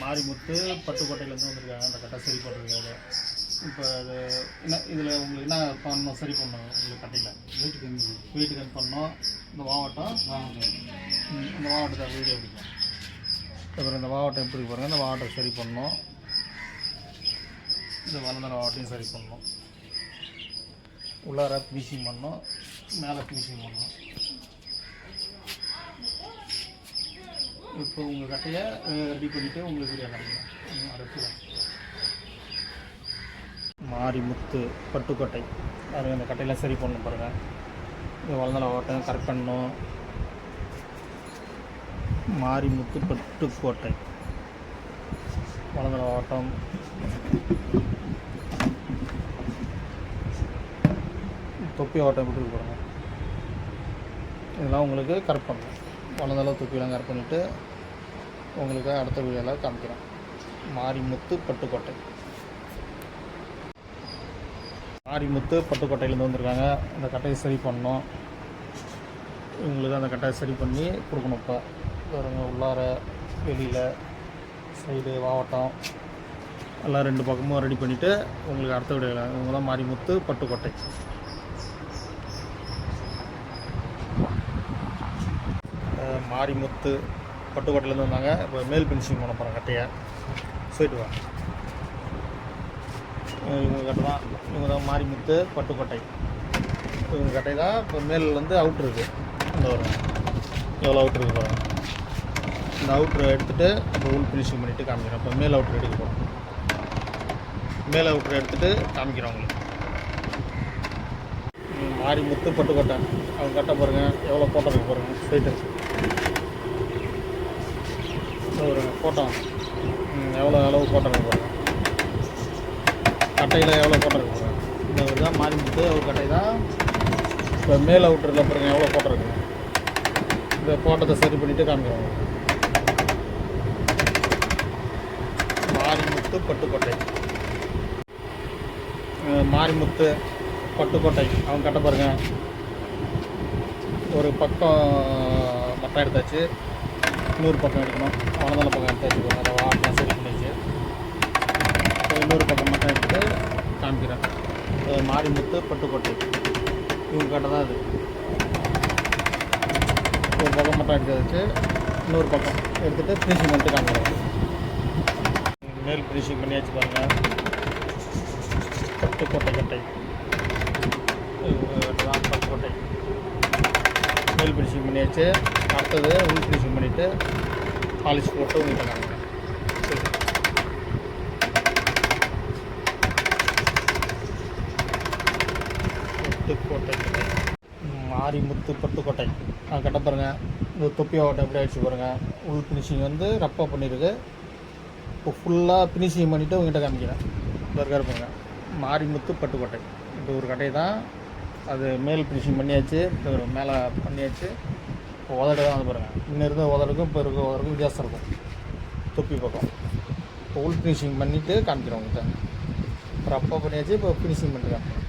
மாரிமுத்து பட்டுக்கோட்டையிலேருந்து வந்திருக்காங்க. அந்த கட்டை சரி பண்ணுறதுக்காக. இப்போ அது என்ன இதில் உங்களுக்கு என்ன பண்ணணும், சரி பண்ணணும் உங்களுக்கு கட்டையில்? வீட்டுக்கு பண்ணோம். இந்த மாவட்டம் இந்த மாவட்டத்தை வீடியோ பிடிக்கும். அப்புறம் இந்த மாவட்டம் எப்படி பாருங்கள். இந்த மாவட்டம் சரி பண்ணணும். இந்த வளர்ந்த மாவட்டையும் சரி பண்ணணும். உள்ளார ஃபினிஷிங் பண்ணணும், மேலே ஃபினிஷிங் பண்ணணும். இப்போ உங்கள் கட்டையை ரெடி பண்ணிவிட்டு உங்களுக்கு வீடியோ காமிக்கலாம். அடுத்து மாரிமுத்து பட்டுக்கோட்டை. அது அந்த கட்டையெல்லாம் சரி பண்ணணும் பாருங்கள். இது வளர்ந்த ஓட்டம் கரெக்ட் பண்ணணும். மாரிமுத்து பட்டுக்கோட்டை வளர்ந்த ஓட்டம். தொப்பி ஓட்டம் எப்படி போடுங்க. இதெல்லாம் உங்களுக்கு கரெக்ட் பண்ணணும். வளர்ந்தளவு தொப்பியெல்லாம் கரெக்ட் பண்ணிவிட்டு உங்களுக்கு அடுத்த வீடியோவில் காமிக்கிறேன். மாரிமுத்து பட்டுக்கோட்டை. மாரிமுத்து பட்டுக்கோட்டையிலேருந்து வந்திருக்காங்க. அந்த கட்டையை சரி பண்ணணும். இவங்களுக்கு அந்த கட்டையை சரி பண்ணி கொடுக்கணும். இப்போ பாருங்க, உள்ளார வெளியில் சைடு மாவட்டம் எல்லாம் ரெண்டு பக்கமும் ரெடி பண்ணிவிட்டு உங்களுக்கு அடுத்த வீடியோவில். இவங்க தான் மாரிமுத்து பட்டுக்கோட்டை. மாரிமுத்து பட்டுக்கோட்டையிலேருந்து வந்தாங்க. இப்போ மேல் ஃபினிஷிங் பண்ண போகிறேன் கட்டையை. போயிட்டு வா. இவங்க கட்டை தான், இவங்க தான் மாரிமுத்து பட்டுக்கோட்டை. இவங்க கட்டை தான். இப்போ மேல் வந்து அவுட்ரு இருக்குது. இந்த ஒரு எவ்வளோ அவுட்ரு இருக்குது பாருங்கள். இந்த அவுட்ரு எடுத்துகிட்டு இப்போ உள் ஃபினிஷிங் பண்ணிவிட்டு காமிக்கிறோம். இப்போ மேல் அவுட்ரு எடுக்க போகிறோம். மேல் அவுட்ரு எடுத்துகிட்டு காமிக்கிறோம் உங்களுக்கு. மாரிமுத்து பட்டுக்கோட்டை. அவங்க கட்டை பாருங்கள், எவ்வளோ போட்டோ இருக்குது பாருங்கள். ஸ்ட்ரைட்டு ஒரு ஃபோட்டோ எவ்வளோ அளவு போட்டோ இருக்கு பாருங்கள். கட்டையில் எவ்வளோ போட்டோ இருக்கு பாருங்கள். இந்த ஒரு தான் மாரிமுத்து ஒரு கட்டை தான். இப்போ மேல் அவுட்டரில் பாருங்கள் எவ்வளோ போட்டோ இருக்குங்க. இந்த போட்டோத்தை சரி பண்ணிவிட்டு காமிக்கிறோம். மாரிமுத்து பட்டுக்கோட்டை. மாரிமுத்து பட்டுக்கோட்டை அவங்க கட்ட பாருங்கள். ஒரு பக்கம் மட்டம் எடுத்தாச்சு, இன்னொரு பக்கம் எடுக்கணும். வளர்ந்தால பக்கம் எடுத்தாச்சு பாருங்கள். அதை வாட்டெலாம் சரி பண்ணிச்சு. இன்னொரு பக்கம் மட்டும் எடுத்து காமிக்கிறேன். மாரிமுத்து பட்டுக்கோட்டை இவங்க கட்டை தான் அது. ஒரு பக்கம் மட்டும் எடுத்து வச்சு இன்னொரு பக்கம் எடுத்துகிட்டு ஃபினிஷிங் பண்ணிட்டு காமிக்கிறேன். மேல் ஃபினிஷிங் பண்ணியாச்சு பாருங்கள். பட்டுக்கோட்டை கட்டை தான் பட்டுக்கோட்டை. மேல் ஃபினிஷிங் பண்ணியாச்சு. அடுத்தது உள் ஃபினிஷிங் பண்ணிவிட்டு பாலிஷ் போட்டு உங்கள்கிட்ட காமிக்கிறேன். பட்டுக்கோட்டை மாரிமுத்து பட்டுக்கோட்டை கட்ட பாருங்கள். இந்த தொப்பி ஓட்டம் எப்படி ஆகிடுச்சு பாருங்கள். உள் ஃபினிஷிங் வந்து ரப்பாக பண்ணியிருக்கு. இப்போ ஃபுல்லாக ஃபினிஷிங் பண்ணிவிட்டு உங்கள்கிட்ட காமிக்கிறேன். இருக்காரு பாருங்கள். மாரிமுத்து பட்டுக்கோட்டை. இப்போ ஒரு கட்டை தான். அது மேல் ஃபினிஷிங் பண்ணியாச்சு. இப்போ மேலே பண்ணியாச்சு. இப்போ உதடு தான் வந்து பாருங்கள். இன்னும் இருந்த உதடுக்கும் இப்போ இருக்க உதடுக்கும் வித்தியாசம் இருக்கும். தொப்பி பக்கம் இப்போ உள் ஃபினிஷிங் பண்ணிவிட்டு காமிக்கிறேன் உங்கள்கிட்ட. ரப்பாக பண்ணியாச்சு. இப்போ ஃபினிஷிங் பண்ணிட்டு காமிக்கிறேன்.